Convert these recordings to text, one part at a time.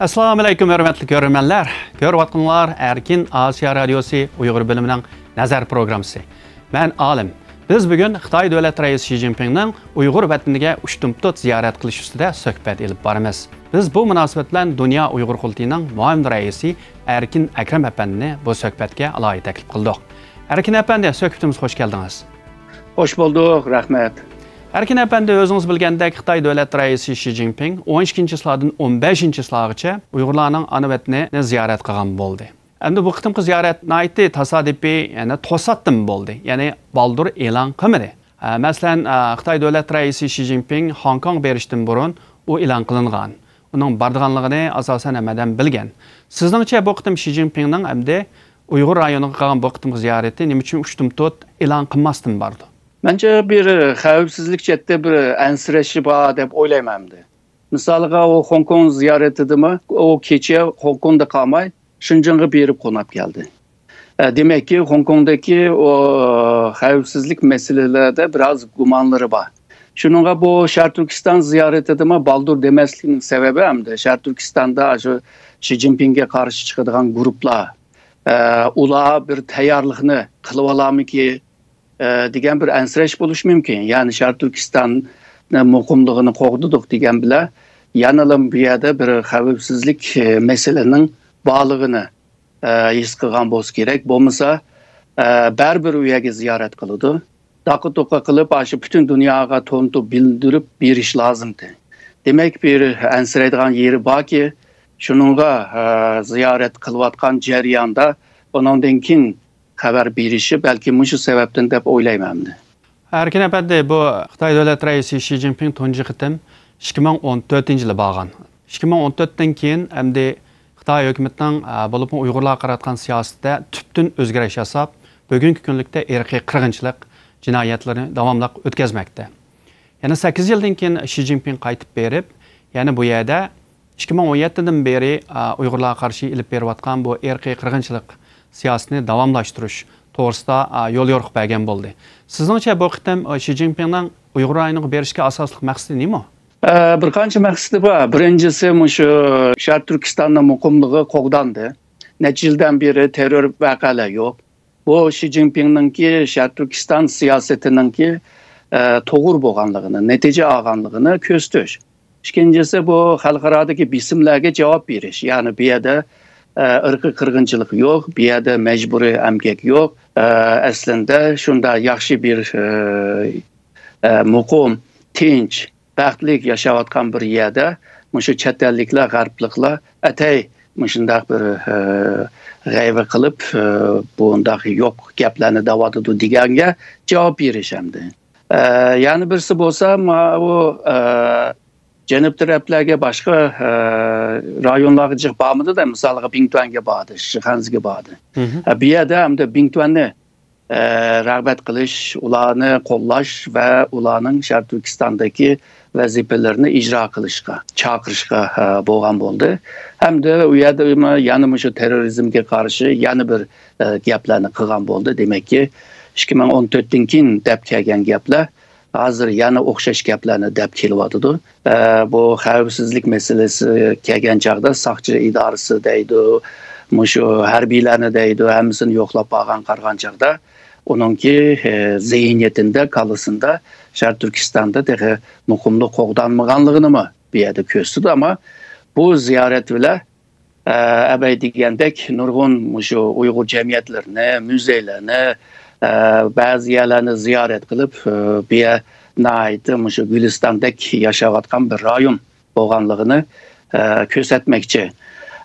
Assalamu alaykum hörmətli görürmənlər. Görüvatqanlar Erkin Asiya Radiosu Uyğur bölümünün nəzər proqramısı. Mən Alim. Biz bugün Xitay Dövlət Rəisi Xi Jinping'nin Uyğur vətəninə uçtumtut ziyarət qilish ustida söhbət elib baramiz. Biz bu münasibət bilan Dünya Uyğur Qurultayının müavin rəisi Erkin Akram əpəndini bu söhbətə alayı təklif qıldıq. Erkin əpəndi, söhbətimiz xoş gəldiniz. Hoş bulduk, rahmet. Erkin əpəndi, özünüz bilgəndək Xitay Dövlət Rəisi Xi Jinping 12-ci sıladın 15-ci sılağıca Uyğurlarının ana vətənini ziyarət qılğan boldu. Əmdi bu qıtımqı ziyarət naiti tasadifi, yəni tosatdım boldu. Yəni baldur elan qılmadı. Məsələn, Xitay Dövlət Rəisi Xi Jinping Hong Kong berişdən burun o elan qılınğan. Onun bardığanlığını asasən əmədən bilgən. Sizdіңcə bu qıtım Xi Jinping'nin əmdi Uyğur rayonuna qılğan bu qıtımqı ziyarəti nima üçün uçtumtut elan qılmasdan bardı? Bence bir xavfsizlik cette bir ensreşi bağ deb oylaymandı. Misalga o Hong Kong ziyaret edimi, o keçe Hong Kong'da kalmay, Şinjan'a berip konap geldi. Demek ki Hong Kong'daki o xavfsizlik meselelerde biraz gumanları var. Şununla bu Şərq Türkistan ziyaret edimi baldur demesliğinin sebebi hem de Şərq Türkistan'da Xi Jinping'e karşı çıkıdığan gruplar ula bir tayarlığını kılıvalamı ki degan bir ensreş buluş mümkün. Yani Şərq Türkistan muqimligini qoğduduk degan bile yanılım bir yerde bir xavfsizlik meselenin bağlılığını his qilgan bo'lish kerak. Bo'lmasa baribir u yerga ziyorat qiladi. Daqı-toqa qilib, bütün dunyoga to'ntib bildirib berish lozimdi. Demak, bir ensiraydigan yeri borki, shuningga ziyorat qilayotgan jarayonda bundan keyin xabar berişi belki muşu sebepten deb oylaymandı. Erkin əpəndi, bu Xitay Dövlət Rəisi Xi Jinping tunji qitim 2014-yılı bağlan. 2014-dən keyin əmdi Xitay hökumətinin bulub Uyğurlar qaratqan siyasətdə tüptün özgəriş yasab, bugünkü günlükdə irqi qırğınçılıq cinayətlərini davamlıq ötkəzməkdə. Yəni 8 ildən keyin Xi Jinping qayıtıb berib, yəni bu yerdə 2017-dən beri Uyğurlar qarşı ilib beriyotqan bu irqi qırğınçılıq siyasətini davamlaşdırış toğrusida yol yoruq bəgən boldu. Sizdіңcə bu qitim Xi Jinping'nin Uyğur rayonuna berişkə asaslıq məqsədi nima? Bir qancha məqsədi var. Birincisi şu Şərq Türkistan'ın muqimligi qoğdandı. Neçə ildən beri terör vəqələri yox. Bu Xi Jinping'nin ki Şərq Türkistan siyasetinin ki toğur bolğanlığını, nəticə alğanlığını köstür. İkincisi bu xalqaradakı bisimlərə cavab veriş. Yəni bir yerdə ırkı kırgınçılık yok, bir yerde mecburi emgek yok. Aslında şunda yaxşı bir muqim, tinç, bəxtlik yaşayotgan bir yerde muşu çetellikler, garplıklar etey muşundaq bir gayve kılıp bundaki yok gaplarını davadıdı digenge cevap verişemdi. Yani birisi bolsa o Cenab taraflarga boshqa rayonlarga jiq bormidi da, misolga Bingtuanga bordi, Shixanzga bordi. Bu yerda hamda Bingtuanni rag'bat qilish, ularni qo'llash va ularning Sharq Turkistondagi vazifalarini ijro qilishga, chaqirishga bo'lgan bo'ldi. Hamda u yerda yana shu terrorizmga qarshi yana bir gaplarni qilgan bo'ldi. Demak ki 2014dan keyin deb kelgan gaplar hazır yana o'xshash gaplarni deb kelyapti. Bu xavfsizlik meselesi kelgan chaqda saqchi idorasi deydi, mushu harbiylarni deydi, hammasini yo'qlab olgan qargan chaqda uningki zihniyatida, qalasında Şərq Türkistan'da deyə muqimlik qoğdanmaganlığını mı bir yerdə köstüdü, ama bu ziyaret bilə əbəy degəndək nurgun mushu Uyğur cəmiyyətlərini, müzeylərini bazı yerlerini ziyaret kılıp bir naiti muşu Gülistan'daki yaşayotgan bir rayon bolğanlığını kösetmekçi.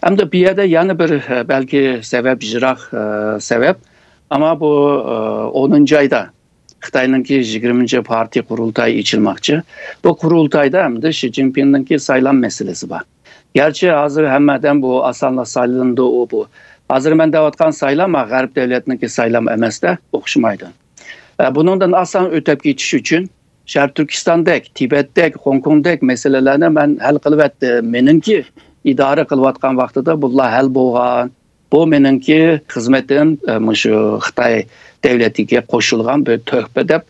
Hem de bir yerde yani bir belki sebep jirak sebep, ama bu 10. ayda Xitay'nınki 20. parti kurultayı içilmekçi. Bu kurultayda hem de Xi Jinping'ninki saylan meselesi var. Gerçi hazır hemeden bu asanla saylandı o bu. Hazır mən dəvatqan saylam, Qərb dövlətininki saylam əməsdə oxşumaydı. Bunundan asan ötəb geçiş üçün Şərq Türkistandək, Tibetdək, Hong Kongdək meselələrini mən həll qılıb etdi. Meninki idarə qılıbatqan vaxtıda bunlar həll bolğan. Bu meninki xizmətim Xitay dövlətiga qoşulğan bir töhbə dəb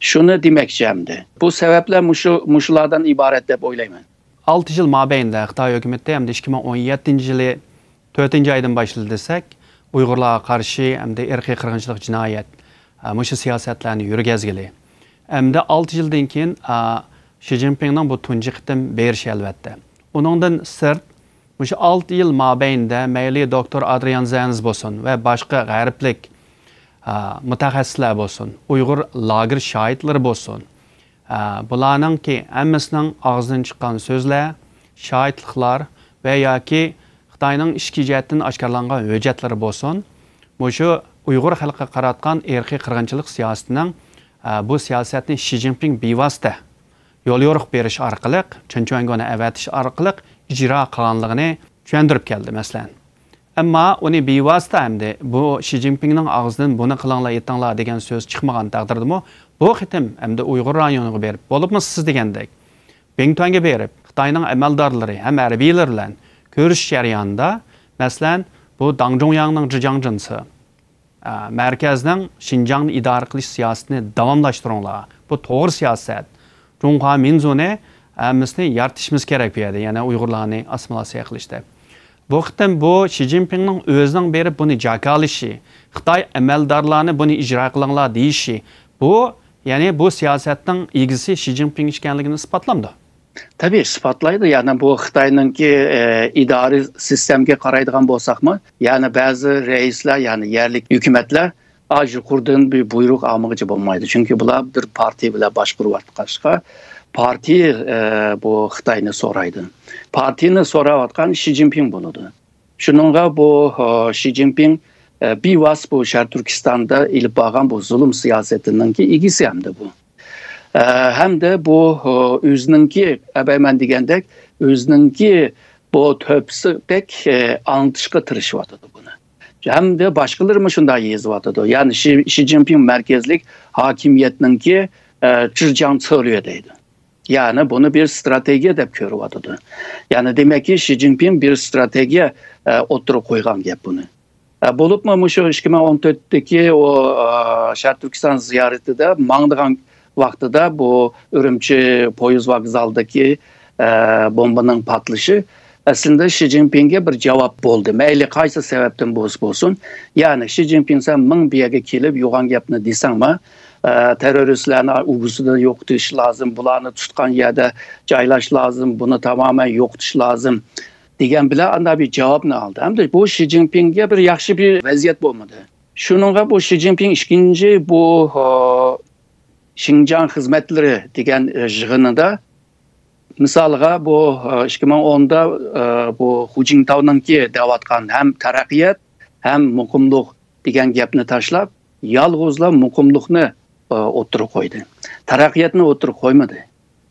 şunu deməkçiyəmdi. Bu səbəblər muşulardan ibarət dəb oylayman. 6 yıl mabeyinde Xitay hükümeti hem de 2017 yılı 4. aydan başladı desek, Uygurlarga karşı hem de irqiy qirg'inchilik jinoyat mushu siyosatlarni yurgazgili. Hem de 6 yıldan keyin Xi Jinpingning bu tunji qitim berishi albatta. Uningdan sirt mushu 6 yıl mabeyinde mayli Dr. Adrian Zenz bo'lsin ve başka g'arblik mutaxassislar bo'lsin, Uyg'ur lager shoidlari bo'lsin. Bularningki hammasining og'zidan chiqqan so'zlar, shoidliklar va yoki Xitoyning ichki jihatdan oshkorlangan hujjatlari bo'lsin. Mushu Uyg'ur xalqiga qaratgan irqiy qirg'inchilik siyosatining bu siyosatni Xi Jinping bevosita yo'l yo'riq berish orqali, Chunchuangoni avatish orqali ijro qilganligini tushuntirib keldi masalan. Ammo uni bevosita hamda bu Xi Jinpingning og'zidan buni qilinglar, yetinglar degan so'z chiqmagan taqdirdami, bu qitim hamda Uyg'ur rayoniga berib, bo'libmi siz degandek, Bengtuanga berib, Xitoyning amaldorlari ham harbiylar bilan ko'rish jarayonida, masalan, bu Dang Zhongyangning Zhejiangzhisi markazning Xinjiangni idora qilish siyosatini davomlashtiringlar. Bu to'g'ri siyosat. Junhua Minzuni bizni yaratishimiz kerak bu yerda, yana Uyg'urlarni assimilyatsiya qilishda. Bu qitim bu Xi Jinpingning o'zining berib buni jakalishi, Xitoy amaldorlarni buni ijro qilinglar deyishi, bu yani bu siyosatning egisi Xi Jinping ekanligini isbotlamdi. Tabii ispatlaydı. Yani bu Xitay'nınki idari sistemge qaraydigan bolsaqmı? Yani bazı reisler, yani yerlik hükümetler acı kurduğun bir buyruk almıcı olmaydı. Çünkü bular bir parti bile başkurup atqaşqa. Parti bu Xitay'ını soraydı. Partini soravatkan Xi Jinping bunudu. Şununla bu Xi Jinping bivas bu Şərq Türkistan'da ilip bağan bu zulüm siyasetindeki ilgisi hem de bu. Hem de bu özününki, əbəymen degəndək, özününki bu töpsü pek anlatışqa tırışıvatıdı bunu. Hem de başkaları mı şunda yazıvatıdı. Yani Xi Jinping merkezlik hakimiyetinki cırcan çığırıyordaydı. Yani bunu bir strateji de görüvatıdı. Yani demek ki Xi Jinping bir strateji oturup koygan gep bunu. Bolup mu şu 2014'teki o Şərq Türkistan ziyareti de mağdığan vaxtıda bu Ürümçi poyuz vokzaldaki bombanın patlışı aslında Xi Jinping'e bir cevap oldu. Meyli qaysı sebepten bolsun. Yani Xi Jinping sen ming bir yerge kelip yoğan gapını desen mi? Teröristlerini ugusu da yok tutuş lazım. Bularını tutkan yerde caylaş lazım. Bunu tamamen yok tutuş lazım. Degen bile anda bir cevabını aldı. Hem de bu Xi Jinping'e bir yaxşı bir vaziyet olmadı. Şununla bu Xi Jinping ikinci bu Xinjiang hizmetleri degen jığınında misalga bu 2010'da bu Hu Jintao'nunki davatkan hem taraqqiyat hem muqimlik degen gapni taşlap yalğızla muqimlikni oturup koydu. Taraqqiyatni oturup koymadı.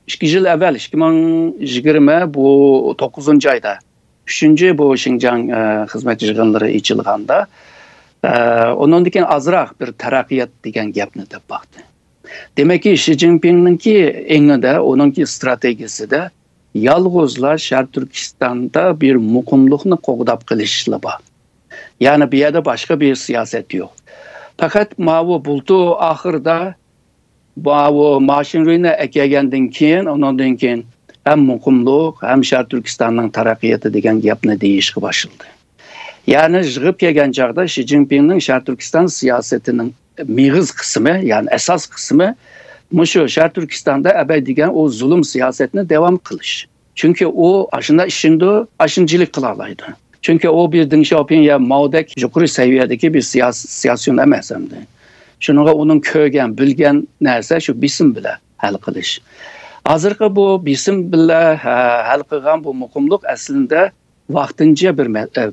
2 yıl evvel 2020 bu 9. ayda 3. bu Xinjiang hizmet jığınları içilganda onun diken azraq bir taraqqiyat degen gapni deb baktı. Demek ki Xi Jinping'ninki eninde, onunki stratejisi de yalğızla Şərq Türkistan'da bir muqimlikni qoğdap qilishla bak. Yani bir yerde başka bir siyaset yok. Fakat mavu buldu ahırda mavu maşinriyine ekegenden keyin, ondan keyin hem muqimlik hem Şərq Türkistan'ın taraqqiyatı degen gapni deyishga başladı. Yani jığıp yegen çağda Xi Jinping'nin Şərq Türkistan siyasetinin miğiz kısmı, yani esas kısmı Muşu Şərq Türkistan'da əbəy degen o zulüm siyasetine devam kılış. Çünkü o aşında işinde aşıncılık kılalaydı. Çünkü o bir Deng Xiaoping Mao'daki yukarı seviyedeki bir siyasyon emesemdi. Şununla onun kögen, bilgen neyse şu bisim bile hal kılış. Hazırki bu bisim bile hal kılgan bu muqimlik aslında vaxtınca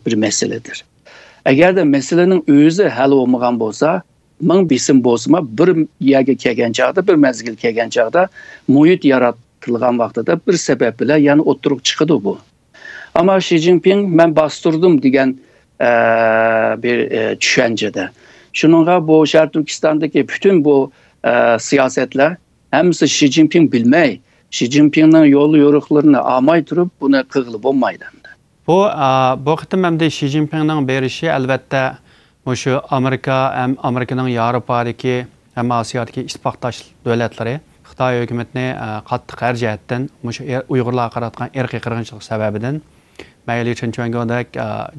bir meseledir. Eğer de meselenin özü hal olmagan bolsa, ming bisim bozma bir yerge kelgan chaqda, bir mezgil kelgan chaqda muhit yaratilgan vaqtida bir sebep bile yani oturup çıkıdı bu. Ama Xi Jinping ben bastırdım degen bir düşüncede. Şununla bu Şərq Türkistan'daki bütün bu siyasetler hemsi Xi Jinping bilmey, Xi Jinping'nin yolu yoruqlarını almay durup bunu kığılıp olmaydı. Bu qitim hem de Xi Jinping'nin berişi elbette şu Amerika'nın Avrupa'daki hem Asya'daki ittifaqdaş devletleri Xitoy hukumatini qattiq har jihatdan Uyg'urlarga qaratgan irqiy qirg'inchilik sababidan mayli Chunchvangdek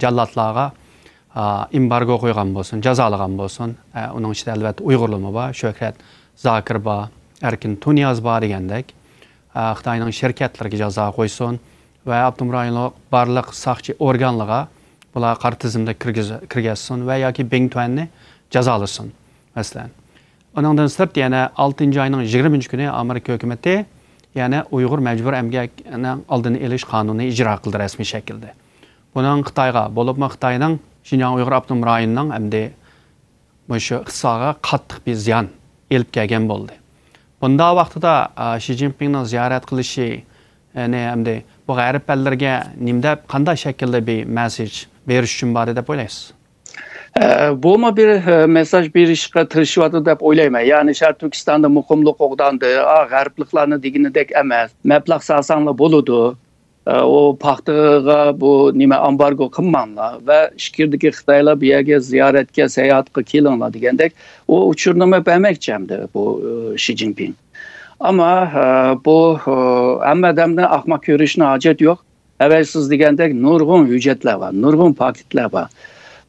jallatlarga embargo qo'ygan bo'lsin, jazolagan bo'lsin. Uning ichida albatta Uyg'urlar bor, Shuhrat Zokir bor, Erkin Tuniyaz bor degandek Xitoyning shirkatlariga jazo qo'ysin va Abdumrayonlik barliq soqchi organlarga bular qor tizimda kirgizsin va yoki Beng Tuanni jazolasın. Masalan. Ondan sırt yana 6 ayının 20 günü Amerika hükümeti yani Uyghur mecbur emgakning oldini olish qonunini ijro qildi rasmiy shaklda. Bunun Xitoyga bo'lib Xitoyning Xinjiang Uyg'ur Abnum rayonining hamda o'sha iqtisodga qattiq bir ziyon elib kelgan bo'ldi. Bunda vaqtida Xi Jinpingning ziyorat qilishi yani hamda bu g'arb ellarga nimda qanday shaklda bir mesaj berish uchun bor deb o'ylaysiz? Bu bir mesaj bir işe tırışıvadı dep oylayma. Yani Şarkı Türkistan'da mukumluk oğdandı, garipliklarını diginidek emez. Meblağ sasanla boludu. O paktığa bu nime ambargo kımmanla ve şikirdeki Xitayla bir yere ziyaretke, seyahatke kilanla digendek o uçurnama beğenmekçemdi bu Xi Jinping. Ama bu emmedemden akmak görüşüne acet yok. Evvelsiz digendek nurgun hücretler var, nurgun paketler var.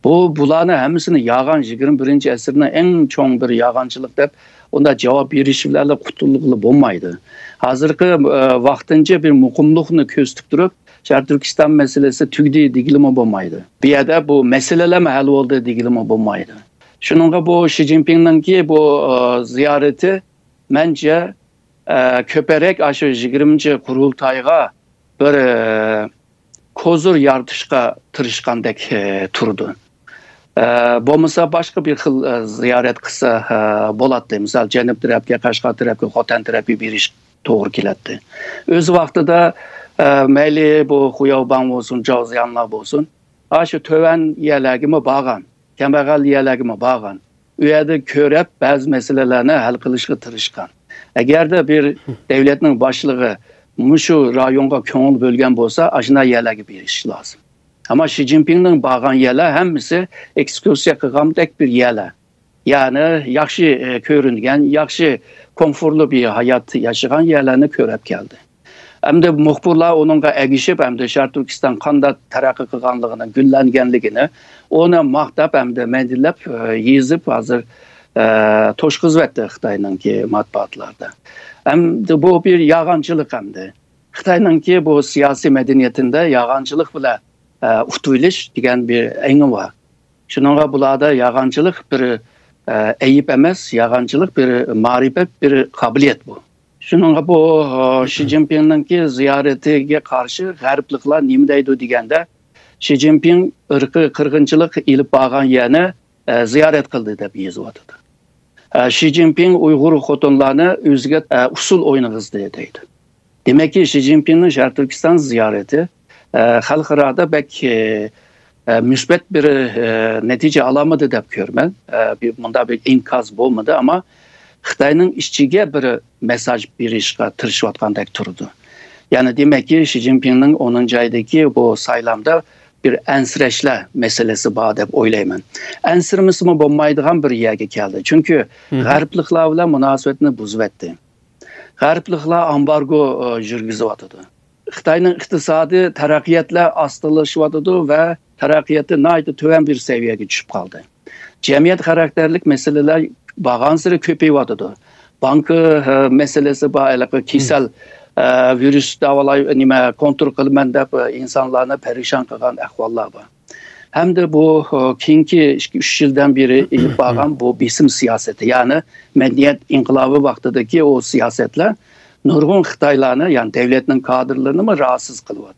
Bularni hamısını yağan 21. əsrinin en çoğun bir yağancılık dep onda cevap verişlerle kutuluklu bulmaydı. Hazırki vaxtınca bir mukumluğunu köstüp durup Şarkı Türkistan meselesi tügdi digilimi bulmaydı. Bir yerde bu meseleler hal oldu digilimi bulmaydı. Şununla bu Xi Jinping'in ki bu ziyareti bence köperek aşı 20. kurultayga bir kozur yartışka tırışkandek turdu. Bo'lmasa başka bir xil ziyaret kısa bo'latdi. Misal Janub tarafga, Qashqar tarafga, Xotan tarafga berish to'g'ri keladi. O'z vaqtida mayli bu Xuyavban bo'lsin, Jozyanlar bo'lsin, shu töven yerlarga borgan, kambag'al yerlarga borgan. U yerda ko'rib ba'zi masalalarni hal qilishga tirishgan. Agarda bir davlatning boshlig'i mushu rayonga ko'ngil bo'lgan bo'lsa, ashuna yerlarga berish lozim. Ama Xi Jinping'in bağan yerler hemisi ekskursiya qilgandek bir yerler. Yani yaxshi ko'ringan, yaxshi konforlu bir hayat yaşayan yerlerini ko'rib keldi. Hem de muxbirlar onunla egişip hem de Şarkı Türkistan qanday taraqqiy qilganligini, gullanganligini onu maqtab hem de mendillab yezib hazır to'shqizvatdi Xitoyninki matbuotlarda. Hem de bu bir yağancılık hem de. Xitoyninki bu siyasi medeniyetinde yağancılık bilan uhtuylish degan bir engi var. Şununla bularda yağancılık bir eyip emas, yağancılık bir marifet, bir kabiliyet bu. Şununla bu Xi Jinping'in ziyaretiga qarşı g'arbliklar nima deydi deganda Xi Jinping irqiy qirg'inchilik ilib borgan yerni ziyorat qildi deb yozyapti. Xi Jinping Uyg'ur xotinlarni o'ziga usul o'ynag'izdi deydi. Demek ki Xi Jinping'in Şarkı Türkistan ziyareti xalqarada bek müsbet bir netice alamadı deb görmen. Bunda bir inkaz bo'lmadi ama Xitoyning ishchiga bir mesaj berishga tirishayotgandek turdi. Yani demek ki Xi Jinping'in 10. aydaki bu saylamda bir ensirashlar meselesi bor deb o'ylayman. Ensirmismi bo'lmaydigan bir yerga keldi. Çünkü g'arbliklar bilan munosabatni buzvatdi. G'arbliklar ambargo yurgizyapti. Xitoyning iqtisodiy taraqqiyotlar ostilashyapti va taraqqiyoti nihoyatda tuvan bir seviyaga tushib qoldi. Jamiyat xarakterlik meseleler bağansırı ko'payyapti. Banka meselesi bor, kasal virus davolay nima kontrol qilman deb insonlarni perişan qilgan ahvollar bor. Hem de bu keyingi 3 yildan beri ilib borgan bu besim siyosati, ya'ni medeniyet inqilobi vaqtidagi o siyasetler nurgun Xitoylarni, yani devletinin kadrlarını mı rahatsız kılıverdi.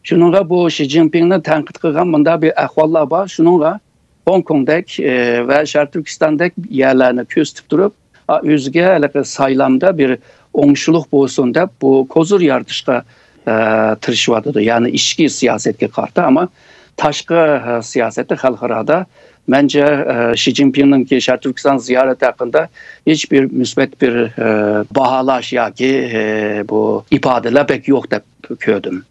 Şununla bu Xi Jinping'ni tanqid qilgan bunda bir ahvollar bor. Şununla Hong Kong'dek ve Şarkı Türkistan'dek yerlerini köstüp durup o'ziga saylamda bir oңshuluk bo'lsin deb bu kozur yartishga tirishayapti. Yani ichki siyosetga qarshi ama tashqi siyosati xalqarada bence Xi Jinping'in ki Şarkı Türkistan ziyareti hakkında hiçbir müsbet bir bahalaş ya ki bu ifadeler pek yok da gördüm.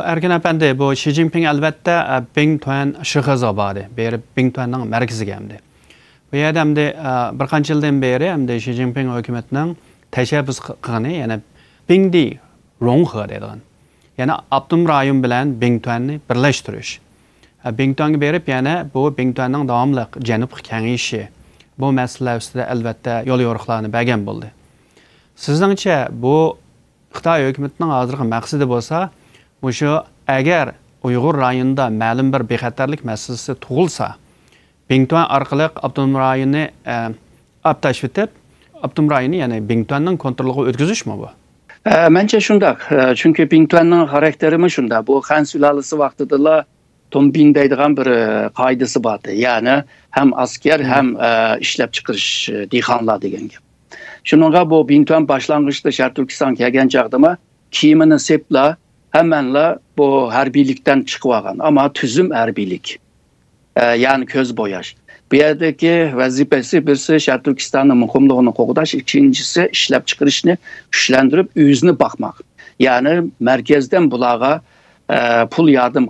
Erkin Efendi, bu Xi Jinping elbette Beng Tuan şıg'ıza bari. Beri Beng Tuan'ın merkezi geldi. Bu yerda hamda bir qancha yildan beri hamda Xi Jinping hukumatining təşəbbüs qılğını, yəni Bingdi Ronghe deyilgan. Yəni Abdum rayon bilan Bingtuanni birləşdiriş. Bingtuanga berib, yəni bu Bingtuanның davamlıq cənub kengişi bu məsələ üstüdə əlbəttə yol yoruqlarını bəgən buldu. Sizningcə bu Xitay hökumətinin hazırki məqsədi bolsa, şu əgər Uyğur rayonunda məlum bir bexəterlik məsələsi tug'ilsa, Bingtuan orqali Abdum rayoni aptashvitib, Abdum rayoni, yəni Bingtuanның kontroliga o'tkazishmi bu? Bence şundaq. Çünki Bingtuanның xarakterimi şunda. Bu Xan sülalisi vaqtida Tombin deydigan bir qoidasi bor. Yani hem asker hem işlep çıkış dehqonlar degan gap. Şununla bu Bingtuan başlangıçta Şərq Türkistan kelgan chaqdama kiyimini sepla hemenla bu harbiylikten çıkıp algan. Ama tüzüm harbiylik. Yani köz boyaş. Bir yerdeki vazifesi birisi Şərq Türkistan'ın muhimliğini qoğdaş, ikincisi işlep çıkışını güçlendirip yüzünü bakmak. Yani merkezden bulağa pul yardım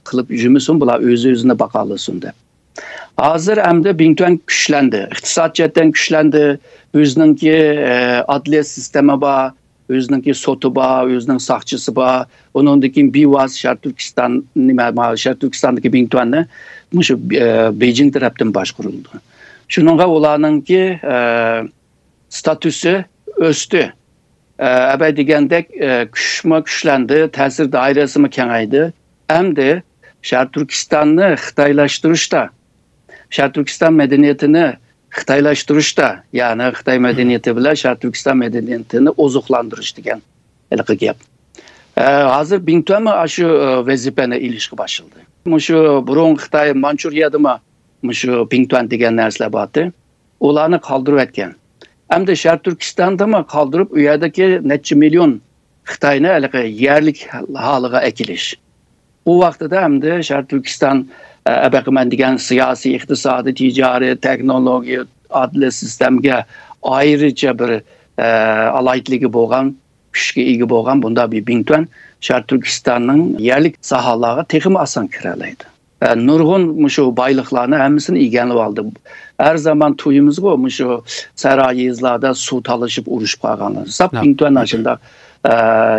kılıp cümüsün bula yüzüne bakalısın da. Hazır emde Bingtuan güçlendi. İktisat cetten güçlendi. Yüzününki adliye sistemi var. Yüzününki sotu var. Yüzünün sakçısı var. Onundaki bir vaz Şərq Türkistan'daki Bingtuan'ı Beijing tarafından başkuruldu. Şununla olanınki statüsü östü. Əbəy digəndək güçlendi, təsir dairəsi mi kengaydı. Hem de Şərq Türkistan'ı Xitaylaştırışda, Şərq Türkistan medeniyetini Xitaylaştırışda, yani Xitay medeniyeti bile Şərq Türkistan medeniyetini ozuqlandırış degan gap. Hazır Bingtuan mı aşı vazifene ilişki başladı. Şu burun Xitay Mançuriyada mı şu Bingtuan degan narsalar batı. Olanı kaldırıp etken. Hem de Şərq Türkistan'da mı kaldırıp u yerdeki neçə milyon Xitayını yerlik halığa ekiliş. O vaxtda hem de Şərq Türkistan əbəqimən degan siyasi, iqtisadi, ticari, teknoloji, adli sistemge ayrıca bir alaytligi bolğan, güçke igi bolğan bunda bir Bingtuan Şərq Türkistan'ın yerlik sahalığa texim asan kiralıydı. Nurgun şu baylıklarını hemsini igenli aldı. Her zaman tuyumuz bu şu sarayızlarda su talışıp uruşup kalganlar. Sap Bingtuan açında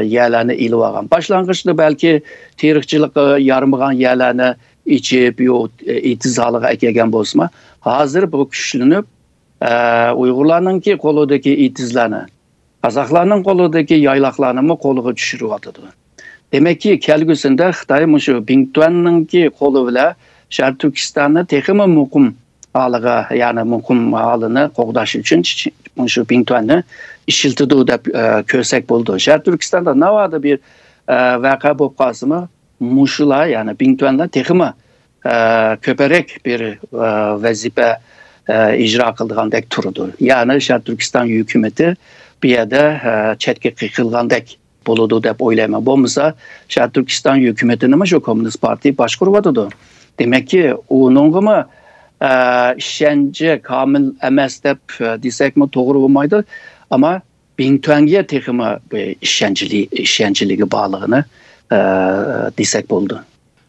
yerlerini ili vargan. Başlangıçta belki terikçilik yarımıgan yerlerini içip itizalığa ekegen bozma. Hazır bu güçlünüp Uygurlarının ki koludaki itizlerini, Kazaklarının koludaki yaylaklarını mı koluğa düşürüp atıdı. Demek ki kelgüsünde Xitay şu Bingtuan'ın ki kolu bile Şərq Türkistan'ı tekimi mukum halığa, yani mukum halını qoğdaş için şu Bingtuan'ı işiltiduğu da kösek buldu. Şərq Türkistan'da ne vardı bir vaka bopkası mı? Muşula, yani Bingtuan'da tekimi köperek bir vazife icra kıldığındaki turudur. Yani Şərq Türkistan hükümeti bir yerde çetki kıkılgandaki buludu dep oylama. Bomsa Şərq Türkistan hükümetinin şu Komünist Parti başkuruvadıdı. Demek ki onun mı işkence kamil emes dep desek mi doğru olmaydı. Ama Bingtuan'a tekimi işkenceliği bağlığını desek buldu.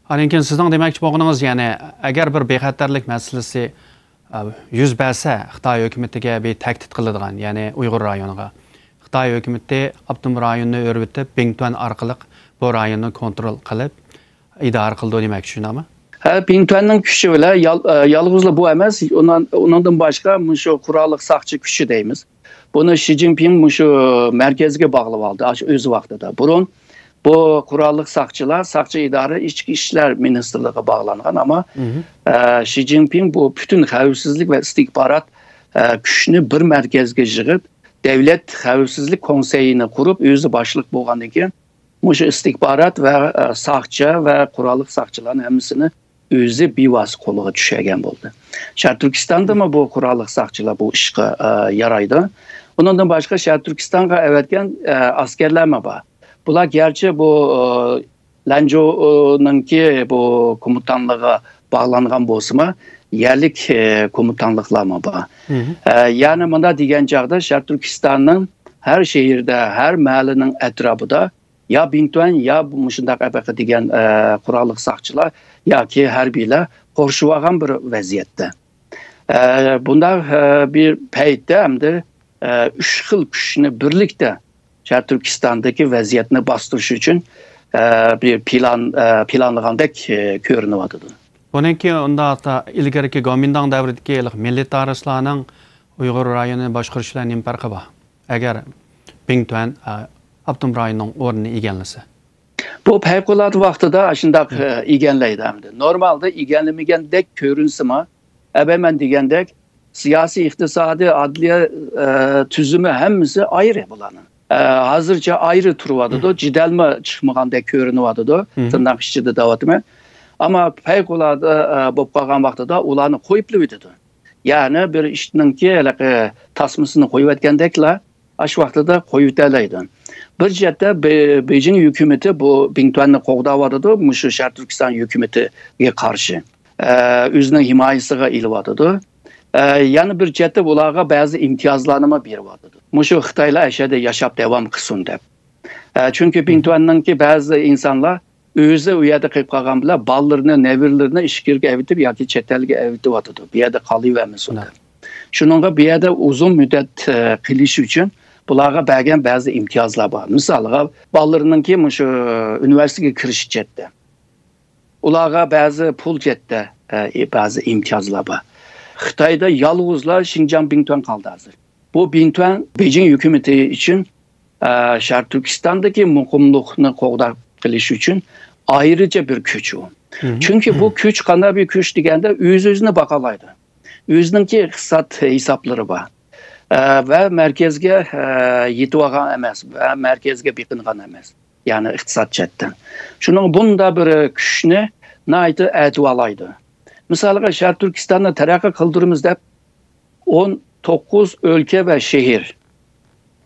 Alinkin sizden demekçi boğunuz, yani eğer bir bexatarlik meselesi yüz berse Xitay hükümetiga bir təhdid qiladigan, yani Uyghur rayoniga. Xitay hökuməti Abdum rayonunu örütüb, Bingtuan arqılıq bu rayonu kontrol qilib, idare qıldı demək düşünürəm. Bingtuan'ın güçü öyle, yalğızla bu emez, ondan başka şu kurallık sakçı güçü deyimiz. Bunu Xi Jinping şu merkezge bağlı aldı, öz vaxtıda. Burun bu kurallık sakçılar, sakçı idare İçki İşler Ministerliğine bağlanan ama Xi Jinping bu bütün xavfsizlik ve istihbarat güçünü bir merkezge yığıb, Devlet Xavfsizlik Konseyini kurup özü başlık bolğandan keyin şu istihbarat ve sakçı ve kurallık sakçıların hemsini özü bivas koluğa düşegen oldu. Şərq Türkistan'da mı bu kurallık sakçılar bu işe yaraydı? Ondan başka Şərq Türkistan'a evetken askerler mi var? Bunlar gerçi bu Lanzhou'nun ki bu komutanlığa bağlanan bozma yerlik komutanlıklar mı var? Yani bunda diyen çağda Şərq Türkistan'ın her şehirde, her mahallinin etrafında ya Bingtuan ya bu muşundaq əbəqə diyen kurallık sakçılar ya ki hərbiyle qorşuvagan bir vəziyyətdə. Bunda bir peytdə hem de üç xil güçünü birlikte Şərq Türkistan'daki vaziyetini bastırış için bir planlagandek görünüyordu. Bununki onda hatta ilgirki Gomindan davridagi militaristlarning Uyg'ur rayonini boshqarishlarning farqi bor. Agar Bingtuan Abdum rayonining o'rnini egallasa. Bu fevkalade vaxtıda aşındak igenleydi hamdi. Normalde igenlemegandek görünsüma, ben degandek siyasi, iktisadi, adliye tüzümü hemmisi ayrı bulanın. Hazırca ayrı turvadı, cidelme çıkmagandek görünüyordu, tırnak işçide davatımı. Ama fevkalade bu kalgan vaxtıda ulanı koyupluydu. Yani bir işninki tasmasını koyup etkendekle aş vaxtıda koyup eleydi. Bir cihette Beijing hükümeti bu Bingtuan'ı qoğdavadıdı, Muşu Şərq Türkistan hükümetiye karşı. Özünün himayesiga ilvadıdı. Yani bir cihette bulağa bazı imtiyazlarını bervadıdı. Muşu Xitayla eşede yaşap devam kısın dep. Çünkü Bingtuan'ın ki bazı insanlar özü uyada qeyb qalğan bilə ballarını, nevirlerini işkirge evitip yoki chet elge evitip atıdı. Bir yerde qalıvermesin dep. Şununla bir yerde uzun müddet qilish üçün bularga bəgən bazı imtiyazlar var. Misalға ballarının ki üniversiteye kiriş chetdə. Ularga bazı pul chetdə bazı imtiyazlar var. Xitayda yalğızla Xinjiang Bingtuan kaldı hazır. Bu Bingtuan Beijing hükümeti için Şərq Türkistan'daki muqimliqni qoğda qilish üçün ayrıca bir güç o. Çünkü bu güç qanday bir güç degende öz-özünü bakalaydı. Özününki iqtisad hesapları var. Ve merkezge yetvagan emas ve merkezge biqingan emas. Yani iqtisad chetdan. Şunun bunda bir güçni naydı etivalaydı. Misalga Şərq Türkistan'da terakki kıldırımız dep 19 ülke ve şehir.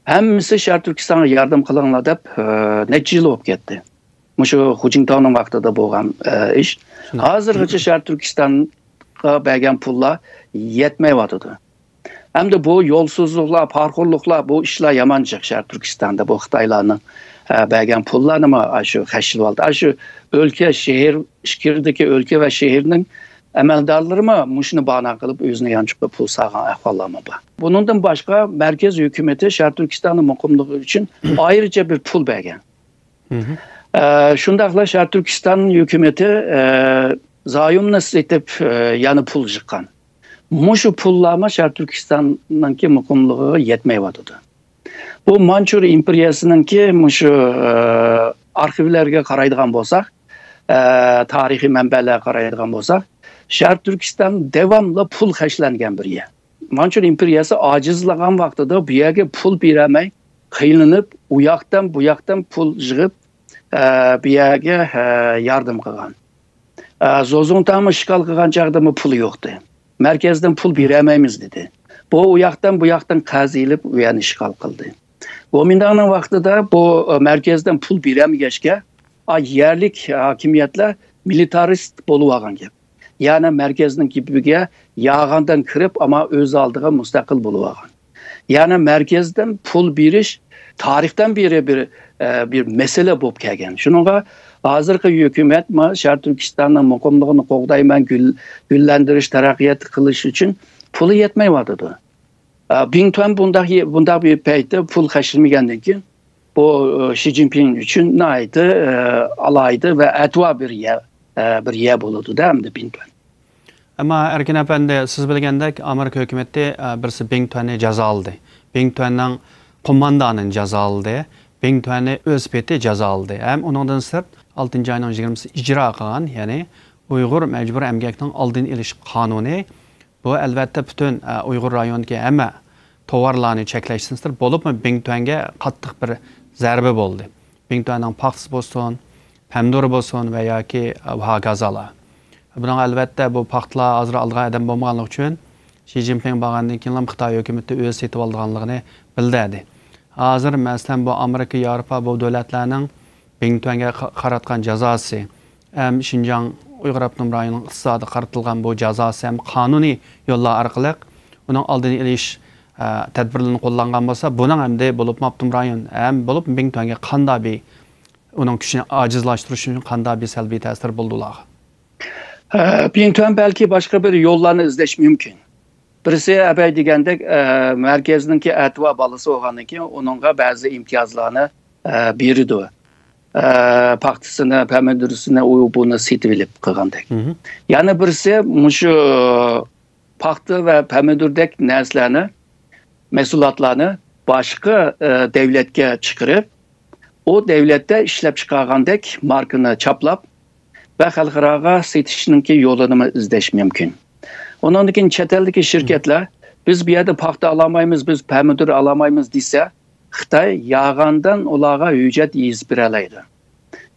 Hemmisi Şərq Türkistan'a yardım kılınla dep neçə yıl olup ketdi. Muşu Hu Jintao'nun vaxtıda bolğan iş. Hazırgacha Şərq Türkistan'a bəgən pullar yetmeýatydy. Hem de bu yolsuzluklar, parkurluklar, bu işler yamancık Şərq Türkistan'da bu Xitaylarının bəgən pullarını mı aşı xəşil oldu. Aşı ülke, şehir, şikirdeki ülke ve şehirinin əməldarları mı muşunu bana kılıp özünü yancıqlı pul sağan əhvallarına var. Bundan başka merkez hükümeti Şərq Türkistan'ın muqimliği için ayrıca bir pul bəgən. Şundaqla Şərq Türkistan'ın hükümeti zayım nasıl etip yanı pul çıkan. Muşu pullama Şərq Türkistan'ınki muqimliği yetmeýatydy. Bu Mançur imperiyasınınki muşu arxivlerge qaraydigan bolsaq, tarihi mənbələrə qaraydigan bolsaq, Şərq Türkistan devamlı pul xərclənən bir yer. Mançur imperiyası acizlagan vaxtıda bu yerge pul berəmək, qıyınıb, uyaqdan buyaqdan pul yığıb bir yerge yardım qılğan. Zozuntamı işgal qılğan çağda pulu yoxdu. Merkezden pul berəməyimiz dedi. Bu uyaqdan buyaqdan qazıyılıb uyan işgal qıldı. Gomindanın vaxtıda bu merkezden pul berəməyəşkə yerlik hakimiyyətlər militarist boluğan gep. Yani merkezden gibiге yağandan kırıp ama öz aldığı müstakil boluğan. Yani merkezden pul beriş tarihten beri bir mesele bolup kelgen. Şununla hazırki hükümet Şərq Türkistan'ın muqimliğini qoğdayman güllendiriş, terakkiyat kılış için pulu yetmeýatydy. Bingtuan bunda bir peyte pul xəşilmegenden ki bu Xi Jinping için naydı, alaydı ve etva bir yer buludu da hem de Bingtuan. Ama Erkin Efendi siz bilgendek Amerika hükümeti birisi Bingtuan'ı cezaladı. Bingtuan'ın komandanın cezaladı. Bingtuan'ı öz peti cezaladı. Hem ondan sırt 6. ayının 20'si icra kılan, yani Uyghur mecbur emgekten aldığın iliş kanunu, bu elbette bütün Uyghur rayonundaki ama tovarlarını çekleşsinizdir. Bolup mu Bingtuan'a kattık bir zərbe oldu. Bingtuan'ın paxtısı bolsun, pomidor bolsun veya ki gazalar. Bunun elbette bu paxtlar azra aldığı adam bolmaganlık üçün Xi Jinping bağandan keyin Xitay hökuməti öz setib aldığanlığını bildirdi. Hazır məsələn bu Amerika, Avropa bu dövlətlərinin Bingtuan'a qaratqan cəzası, hem Xinjiang Uyghur Avtonom rayonunun iqtisadi qaratılğan bu cəzası hem qanuni yollar arqılıq onun aldığını iliş tədbirlərini qo'llangan bolsa, bunun hem de bulup Avtonom rayon hem bulup Bingtuan'a qanday bir onun gücünü acizlaştırış üçün qanday bir səlbi təsir buldular. Bingtuan belki başka bir yollarını izleş mümkün. Birisi əbəy degəndə mərkəzindəki ətva balısı olğandan ki, onunla bəzi imtiyazlarını biridir. Paxtısını, pomidorusunu, bunu setilib qılğandak. Yəni birisi şu paxtı və pomidordək nəslərini, məhsullatlarını başqa devletke çıxırıb, o devletdə işləb çıxarğandak markını çaplab və xalqarağa setişninki yolunu izləş mümkün. Ondan keyin chet eldeki şirketler biz bir yerde paxta alamayız, biz pomidor alamayız dese Xitay yağandan olağa ücret yiyiz birələydi.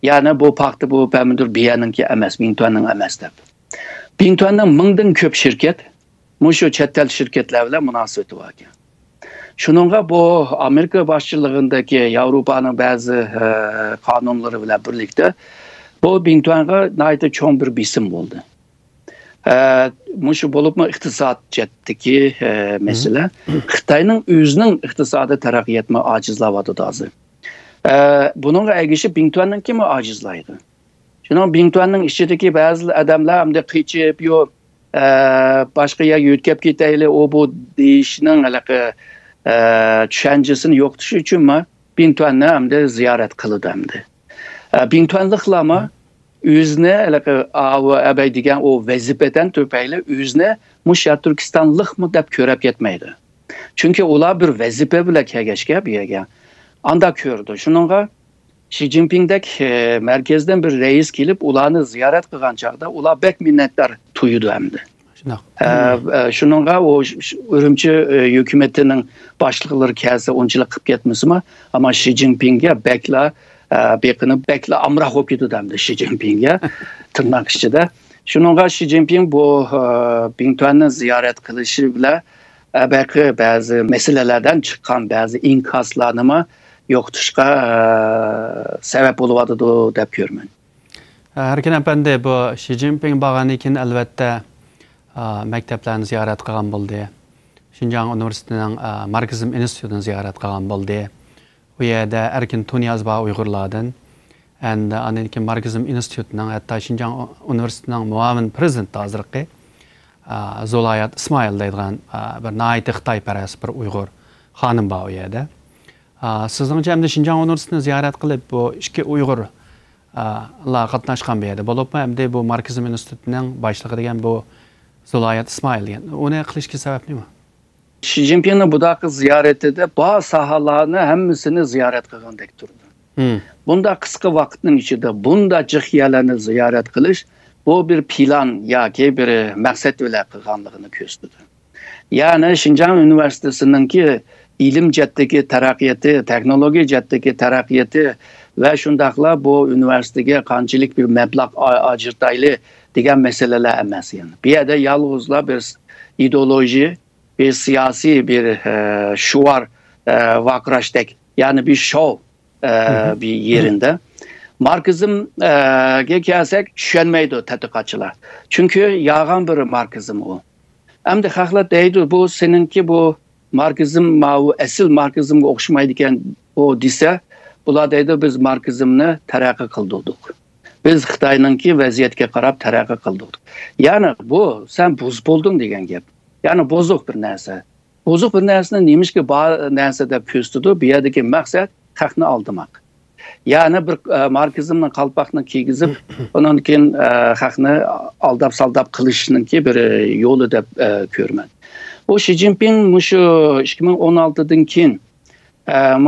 Yani bu paxta bu pomidor biyaninki emas, Bintuan'ın emas deb. Bintuan'dan mingdan köp şirket, şu chet el şirketlerle münasebeti var ki. Şununla bu Amerika başçılığındaki Avrupa'nın bazı kanunları ile birlikte bu Bintuan'a nayda çoğun bir bisim oldu. Şu bolup mu iktisat cetteki mesele. Xitayning özünün iktisadi teraqqi etme acizlavadı da azı. Bununla egişi Bintuan'ın kimi acizlaydı. Şunun Bintuan'ın içindeki bazı adamlar hem de kıyçıp yo başka yer yütkep giteyli o bu değişinin alakalı düşüncesini yoktu için mi Bintuan'ı hem de ziyaret kılıdı hem de. Bintuanlıkla mı üzne əbəy degen o vəzifədən töpəyle üzne muşya Türkistanlıq mı dep körəp yetmeydi. Çünkü ola bir vəzifə bile kəgeşke bir yege. Anda kördü. Şununla Xi Jinping'dek merkezden bir reis gelip ulanı ziyaret kılgan çağda ula bek minnettar tuyudu hem de. Şununla o Ürümçi hükümetinin başlıkları kelse onçılık kıp gitmesi mi? Ama Xi Jinping'e bekle amrah okudu demdi Xi Jinping'e tırnak içinde. Şununla Xi Jinping bu Bintuan'ın ziyaret kılışı bile belki bazı meselelerden çıkan bazı inkaslarına yoktuşka sebep oluvadı dep görmün. Erkin efendi bu Xi Jinping bağını için elbette mekteplerini ziyaret kılgan buldu. Şinjan Üniversitesi'nin Marksizm Enstitüsü'nü ziyaret kılgan buldu. Bu yerde Erkin Tunyaz bağ Uygurlardan. Aniki Marksizm Enstitüsü'nün hatta Şinjan Üniversitesi'nin muavin prezidenti hazırlığı Zolayat İsmail deyilgan bir naiti Xitay parası bir Uygur hanım bağ o yerde. Sizdince hem de Şinjan Üniversitesi'ni ziyaret kılıp bu iki Uygur qatnaşqan bir yerde. Bolup hem de bu Marksizm Enstitüsü'nün başlığı degen bu Zolayat İsmail degan. O ne qilishga sabab nima? Xi Jinping'in budaqı ziyareti de bazı sahalarını hemmisini ziyaret qilgandek turdu. Bunda kısa vaktin içinde bunda cihiyelerini ziyaret kılış bu bir plan yoki bir maqsad bilan qilganligini ko'rsatdi. Yani Şinjan Üniversitesi'ninki ilim cetteki teraqqiyati, teknoloji cetteki teraqqiyati ve şundaqla bu üniversiteye qanchalik bir mablag' ajirtayli degan meseleler emas yani. Bir yerde yalnızla bir ideoloji, bir siyasi bir şuvar vakraştek yani bir şov bir yerinde. Marksizmga kelsek tushunmaydi tadqiqotchilar. Çünkü yağan bir marksizm o. Hem de xalqlar deydi bu seninki bu marksizm asıl marksizmga o'xshamaydi ekan o desa, bular deydi biz marksizmni taraqqiy qildik. Biz Xitoyninki vaziyatga qarab taraqqiy qildik. Yani bu sen buz bo'lding degan gap. Yani bozuk bir narsa. Bozuk bir narsani nemishki narsa deb ko'rsatdi, bu yerdagi maqsad xalqni aldamak. Yani bir marksizmni qalpoqni kiygizib, ondan keyin xalqni aldab saldab qilishninki bir yo'li deb ko'raman. O Xi Jinping şu 2016'dan keyin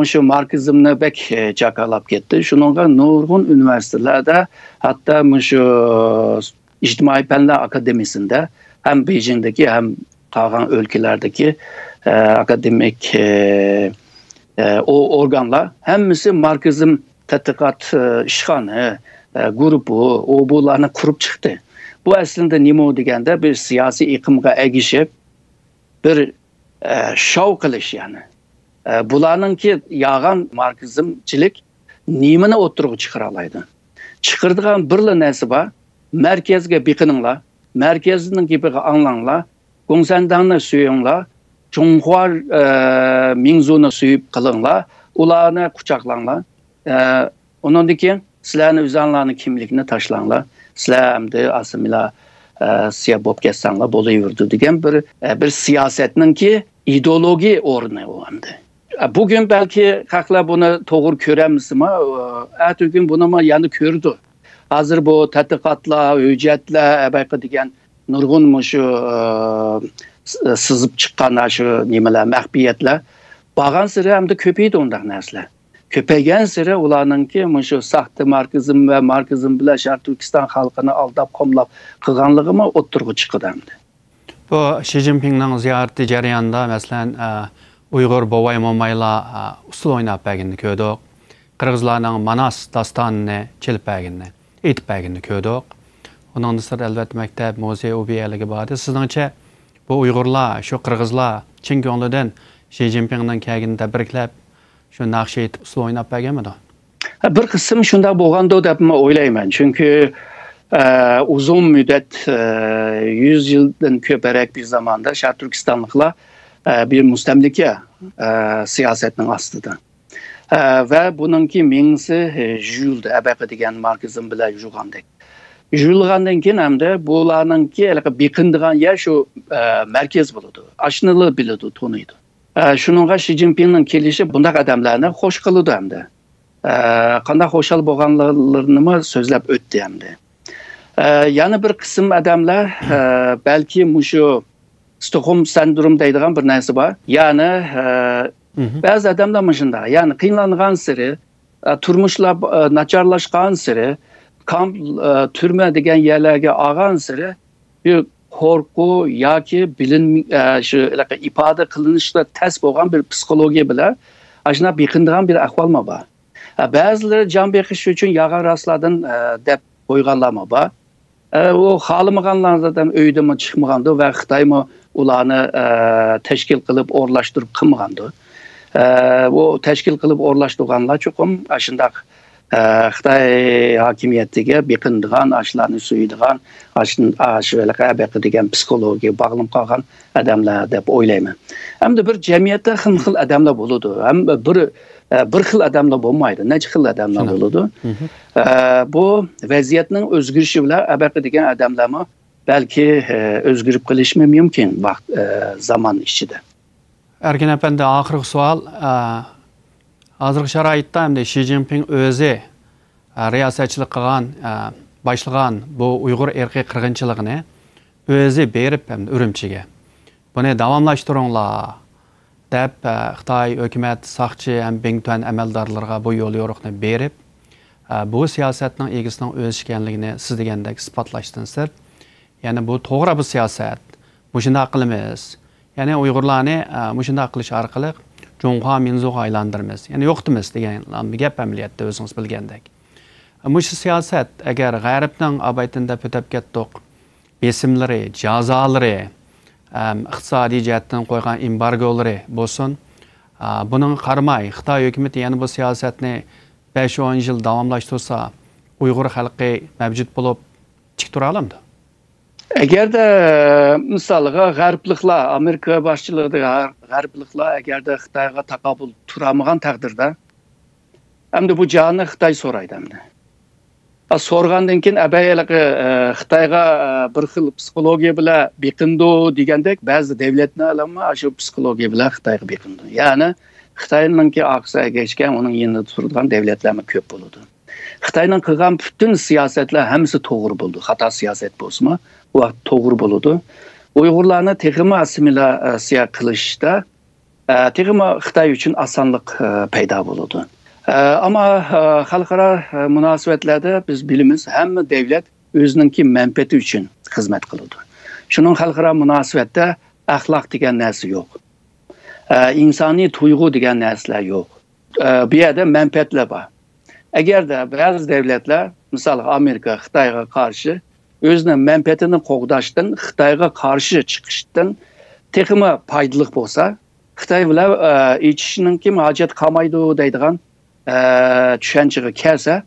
şu marksizmni bek jakalab ketdi. Shuningga nurg'un üniversitelerde hatta şu ijtimoiy fanlar akademisinde hem Beijing'deki hem kalan ülkelerdeki akademik o organlar hemmisi marksizm tədqiqat işxanı, grubu, o bularını kurup çıktı. Bu aslında nima deganda bir siyasi iqimga egishib bir şov qilish yani. Bularninki yağan marksizmchilik nimani o'tirg'i chiqara oladi. Chiqirdigan birla narsa bor, markazga biqininglar, markazning gapiga anglanglar, Gongsandanni suyinglar, Jonghua Mingzuni suyib qilinglar, ularni quchoqlanglar. Ondan keyin sizlarni o'zinglarning kimlikni tashlanglar. Sizlar hamda asimila siya bop ketsanlar bo'laverdi degan bir siyosetninki ideologiya o'rni u hamda. Bugün belki hakla bunu doğru köremiz ama ertesi bunu yani kördü. Hazır bu tədqiqatla, hüccətlə, belki diyen nurgun şu sızıp çıkan şu nimeler, məxbiyyətlə bağan sıra hem de köpeydi ondaq nəslə. Köpeygen sıra ulanınki şu sahtı marxizm ve marxizm bilə Şərq Türkistan halkını aldap komlap qıganlığı mı oturğu çıkıdı hem de. Bu Xi Jinping'nin ziyareti jarayanda mesela Uyghur bovay momayla usul oynap bəginni köydük. Qırğızlarning Manas dastanını çelip bəginni, etip bəginni köydük. Onun dışında elbette mektep, muzey, ubiyeligi vardı. Sizningçe bu Uyg'urlar, şu Qırğızlar chin ko'nglidan Xi Jinping'nin kəlgini təbriklab, şu naqsh etib usul oynap bəginmidi? Bir kısım şunda bo'lganda deb o'ylayman. Çünkü uzun müddet 100 yıldan köperek bir zamanda Şərq Türkistanlıklar bir müstemlike siyasetinin aslında. Ve bununki minsi jüldü, ebeki diyen marxizm bile jügandık. Jülgandan keyin hem de bularınki bekindiğen yer şu merkez buludu. Aşınılığı bilidu, tonuydu. Şununla Xi Jinping'nin kelişi bundaq adamlarına hoş kılıdı hem de. Qanday hoşal boğanlarını sözlep öttü hem de. Yani bir kısım adamlar belki şu Stockholm sendrom deydiğen bir nesi var. Yani bazı adamlar mışında. Yani kıyınlanğan sırı, turmuşlar naçarlaşkan sırı, kamp türme degen yerlerge ağan sırı bir korku ya ki bilin ifade kılınışla ters boğan bir psikoloji bile aşına bekindiğen bir ahval mı var. Bazıları can bekiş için yağa rastladın dep koyganlama var. O halımıganlardan öyde mi çıkmıgandı ve Xitay mı ulanı teşkil kılıp orlaştırıp kımıgandı. O teşkil kılıp orlaştırganlar çokum aşındak Xitay hakimiyetiga bekindiğen, aşılarını suyduğun, aşıvelik ebeki degen psikoloji bağlım kalgan adamlar dep oylayman. Hem de bir cemiyette xil adamlar buludu. Hem bir xil adamlar bolmaydı. Neçe xil adamlar buludu. Bu vaziyetinin özgürüşü bile ebeki degen adamlarımı belki özgürüp kılışmı mümkün zaman içinde. Erkin Efendi, ahırkı sual. Hazırkı şaraitda hem de Xi Jinping özü riyasetçilik qilgan, başlagan bu Uyghur erki qirg'inchiligini özü berip hem de Ürümchiga. Bunu davamlaştırыңlar deb Xitay hökumət, saqchi hem Bingtuan əməldarlarga bu yol yoruqni berip bu siyasetning egisinin öz ekanligini siz degandek isbotlashdingiz. Yani bu to'g'ri bu siyaset. Mushunday qilamiz. Yani Uyg'urlarni mushunday qilish orqali Cunha minzuğa aylandırmaz. Yani yoxdimiz degan bir gap amaliyatda o'zingiz bilgandek. Mush siyaset eğer g'arbning abaytında pötep ketdik, besimlari, jazolari, iqtisodiy jihatdan qo'ygan embargolari bo'lsin, bunun qaramay Xitoy hukumati yani bu siyasetni 5-10 yil davomlashtirsa, Uyg'ur xalqi mavjud bo'lib tik tura olamdi. Eğer de misalga g'arbliklar, Amerika başçılığında g'arbliklar eğer de Xitayga taqabul turamıgan taqdirda hem de bu canı Xitay soraydı hem de. Sorgandan keyin abayaligi Xitayga bir xil psikologiya bilan beqindi degandek ba'zi davlatlar ham shu psikologiya bilan Xitayga beqindi. Ya'ni Xitoyninki aqsa geçken onun yanında turgan davlatlar ko'p bo'ldi. Xitoyning qilgan bütün siyasetler hepsi to'g'ri bo'ldi. Xato siyaset bo'lsa, bu to'g'ri bo'ldi. Uyg'urlarni texmi assimilyatsiya qilishda texmi Xitoy uchun osonlik paydo bo'ldi. Ama xalqaro munosabatlarda biz bilimiz hamma davlat o'zininki manfaati uchun xizmat qiladi. Shuning xalqaro munosabatda axloq degan narsa yo'q. İnsani tuyg'u degan narsalar yo'q. Bu yerda manfaatlar bor. Eğer de bazı devletler, misal Amerika, Xitayga karşı özünün menfaatini qoğdaşdan, Xitayga karşı çıkışdan texmi paydalıq bolsa, Xitay bilan içişinin kim hacet qalmaydı deydigan tushunchaga kelsa,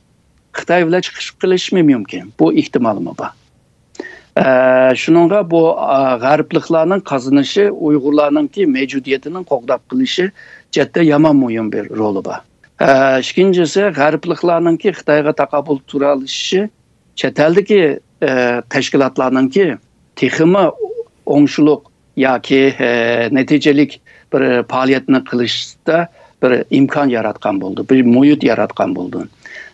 Xitay bilan chiqish qilishmi mumkin. Bu ehtimolmi bor. Shuningga bu g'arbliklarning qazinishi, Uyg'urlarningki mavjudiyatining qo'g'dab qilishi jadda yomon muhim bir roli bor. İkincisi, g'arbliklarninki Xitayga taqabul tura olishi, chet eldagi teşkilatlarınki teximi oңşuluk yoki neticelik bir faaliyetini kılışta bir imkan yaratkan buldu, bir muhit yaratkan buldu.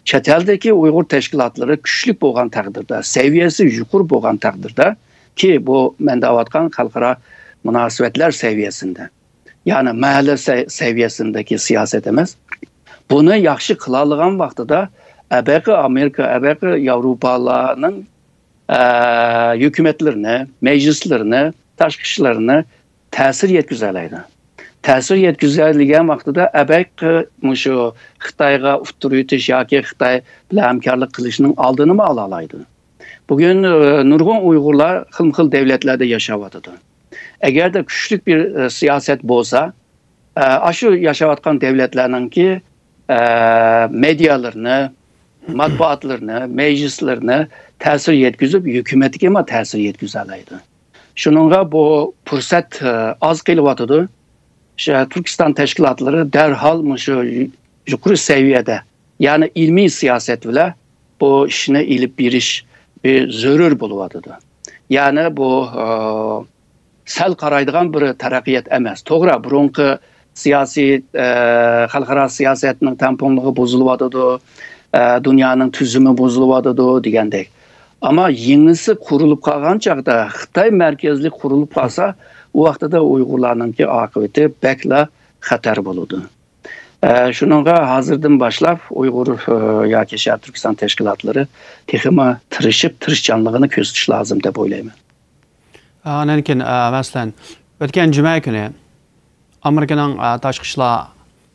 Chet eldeki Uyghur teşkilatları güçlük bolgan takdirde, seviyesi yuqur bolgan takdirde ki bu mende avatkan halkara münasebetler seviyesinde. Yani mahalle seviyesindeki siyaset emez. Bunu yaxşı kılalığan vaxtıda əbəqi Amerika, əbəqi Avrupalıların hükümetlerini, meclislerini, taşkışlarını təsir yetkizələydi. Təsir yetkizəliyən vaxtıda əbəqi Xitayğa ufturu-itiş yoki Xitay bilə həmkarlıq qilishinin aldığını mı alalaydı? Bugün nurgun Uygurlar xil-xil devletlerde yaşavatıdı. Eğer de küçük bir siyaset bolsa, aşı yaşavatkan devletlerinin ki medyalarını, matbuatlarını, meclislerini təsir yetkizib, hükümeti ama təsir yetkizələydi. Şununla bu fırsat az qeylivatıdı. Türkistan teşkilatları derhal yukarı seviyede, yani ilmi siyaset bile bu işine ilip bir iş bir zörür buluvadıdı. Yani bu sel qaraydıgan bir taraqqiyat emas. To'g'ri, burunqi siyasi xalqaro siyasetning tamponluğu bozuluvadıdı, dünyanın tüzümü bozuluvadıdı degandek. Ama yenisi kurulup kalgan çağda Xitay merkezli kurulup kalsa o vaxtda Uygurlarınki akıbeti bekle xatar boludu. Şununla hazırdan başlap Uygur yoki Şərq Türkistan teşkilatları teximi tırışçanlığını közütüş lazım deb oylayman. Anankin masalan o'tgan juma kuni Amerikaning tashqi ishlar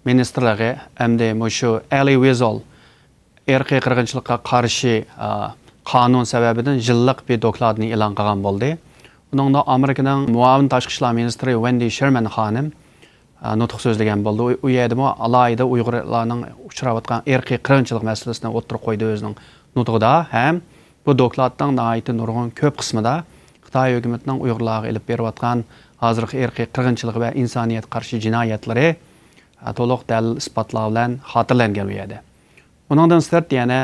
ministrligi hamda mushu Ali Weasel irqiy qirg'inchilikqa qarshi qonun sababidan yillik bir dokladni e'lon qilgan bo'ldi. Buningda Amerikaning muavin tashqi ishlar ministri Wendy Sherman xonim nutq so'zlagan bo'ldi. U yerda alayida Uyg'urlarning uchrayotgan irqiy qirg'inchilik masalasini o'tirib qo'ydi o'zining nutqida ham bu dokladning nihoyatda nurg'un ko'p qismida Xitoy hukumatining Uyg'urlarga ilib berayotgan hozirgi irqiy qirg'inchilik va insoniyat qarshi jinoyatlari to'liq dalil isbotlar bilan xotirlangan bu yerda. Bundan sirt yana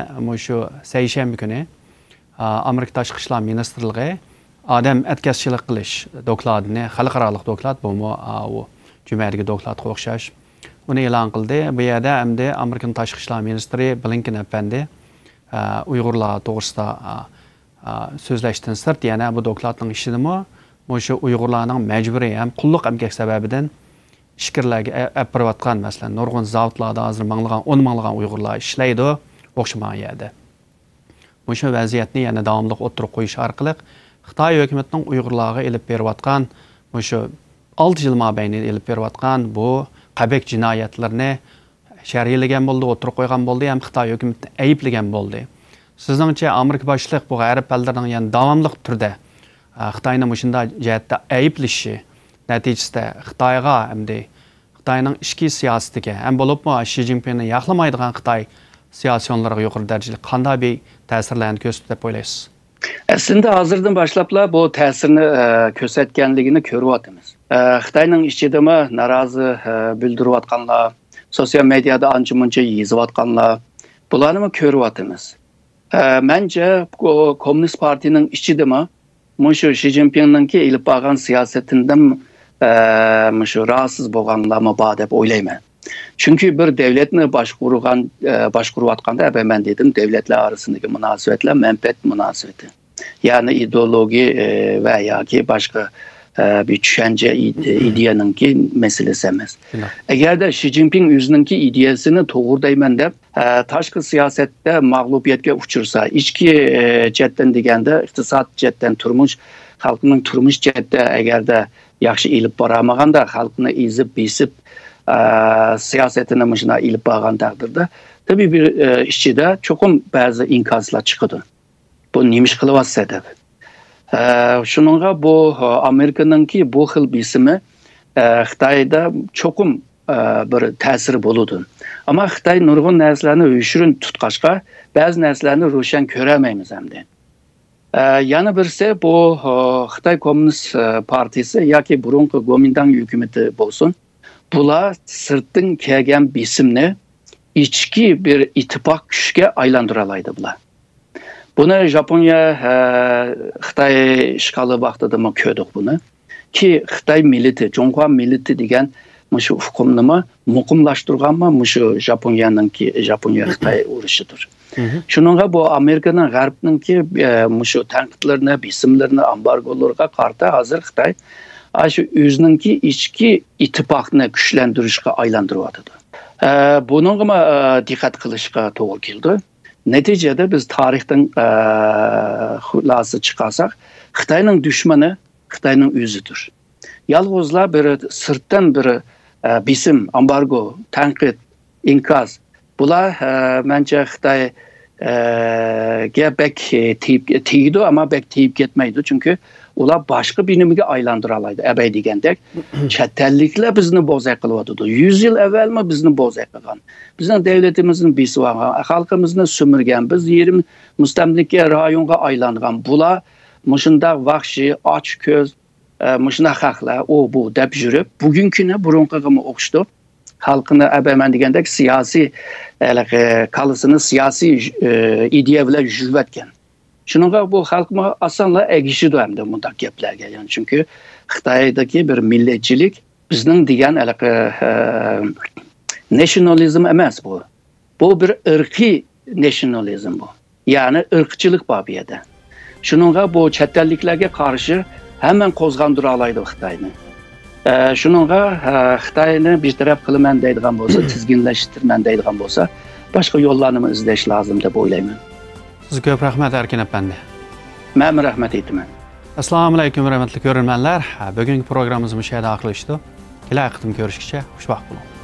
shu seshanba kuni Amerika tashqi ishlar ministrligi odam atkazchilik qilish dokladini, xalqaro doklad bu jumadagi dokladga o'xshash uni e'lon qildi. Bu yerda hamda Amerika tashqi ishlar ministri Blinken apandi Uyg'urlar to'g'risida so'zlashdan sirt yana bu dokladning ishini shu Uyg'urlarning majburiy ham qulluq emgak sababidan ishkirlarga olib borayotgan masalan nurg'un zavodlarda hozir minglagan, 10 minglagan Uyg'urlar ishlaydi o'xshamagan yerda. Shu vaziyatni yana davomli o'tirib qo'yish orqali Xitoy hukumatining Uyg'urlarga ilib berayotgan shu 6 yil mobaynida ilib berayotgan bu qabih jinoyatlarni sharhlagan bo'ldi, o'tirib qo'ygan bo'ldi, ham Xitoy hukumatini ayblagan bo'ldi. Sizningcha Amerika boshliq bu g'arb ellarning yana davomli turda Xitoyning shunda jihatda ayblashi natijasida Xitoyga hamda Xitoyning ichki siyosatiga ham bo'libmi Xi Jinpingni yaxlamaydigan Xitoy siyosiyonlarga yuqori darajada qanday bir ta'sirlarni ko'rsatdi deb o'ylaysiz? Aslında hazırdan başlapla bu təsirini körsətkenligini görüyatımız. Xitayning içidimi narazı bildiriyatkanlar, sosyal medyada anca-munca yazıyatkanlar, bularını mı görüyatımız? Bence Komünist Parti'nin içidimi şu Xi Jinping'ninki ilip bağın siyasetinden şu rahatsız bolganlar mı bağ dep oylayman. Çünkü bir devletini başkuruvatkanda ben dedim devletler arasındaki münasebetler menfaat münasebeti. Yani ideoloji veya ki başka bir düşünce ideyanın ki meselesi emez. Eğer de Xi Jinping yüzününki ideyasını doğrudayman dep tashqi siyasette mağlubiyetke uçursa, içki cetten degende iktisat cetten turmuş, halkının turmuş cette eğer de yaxşı ilip baramaganda halkını izip bisip siyasetine mışına ilip bağan takdirde tabii bir işçide çokum bazı inkazlar çıkıdı. Bu neymiş kılıvat sebep. Şununla bu Amerika'nınki bu xil bisimi Xitayda çokum bir təsiri boludu. Ama Xitay nurgun nərslərini üşürün tutqaşqa bazı nərslərini ruşen körəməyimiz həmdi. Yani birisi bu Xitay Komünist Partisi ya ki burunqi Kuomintang hükümeti bolsun. Bula sırtın kelgen bisimni içki bir ittifak güçke aylandıralaydı bula. Buni Japonya Xitoy ishg'oli vaqtida ko'rdik buni. Ki Xitoy millati, Jonghwa millati degan shu hukmni muqimlashtirganmi Japonya Xitoy urushidir. Shuningga bu Amerikaning G'arbninki shu tanqidlarni, bisimlarni, embargolarga qarshi hozir Xitoy shu o'zininki ichki ittifoqni kuchlantirishga aylantiryapti. Bunga diqqat qilishga to'g'ri keldi. Neticede biz tarixten xulası çıkarsak, Xitayning düşmanı Xitayning o'zidir. Yalnızla bir sırttan bir bisim, ambargo, tanqid, inkaz. Bular bence Xitay bek tiydi ama bek tiyip ketmeydi. Çünkü ular başka birimge aylandıralaydı. Ebey degandek, chet elliklar bizni bozak qilyotidu. 100 yil evvel mi bizni bozak qilgan? Bizning devletimizin bisi var, halkımızını sömürgen, biz yerim mustamlika rayonga aylangan. Bular mushunda vahşi, aç köz, mushunda haqlar, o bu deb jurib, bugunkini burunqigimi o'xshitib, halkını ebemen degandek siyasi kalısını siyasi ideya bilan jurvatgan. Şununla bu halkma asanla egişidir hem de bundaq gaplarga. Yani çünkü Xitoydagi bir milletçilik bizning degan nationalizm emas bu. Bu bir ırkı nationalizm bu. Yani ırkçılık bu yerda. Şununla bu chet elliklarga qarshi hemen qo'zg'andira oladi Xitoyni. Şununla Xitoyni bir taraf qilaman deydigan bo'lsa, tizginlashtirman deydigan bo'lsa, boshqa yo'llarni izlash lozim deb o'ylayman. Sizga ko'p rahmat Erkin apandi. Men rahmat aytaman. Assalomu alaykum hurmatli ko'rganlar. Bugungi programmamiz bu yerda oxirlashdi. Kelasi qitim ko'rishguncha xushvaqt bo'ling.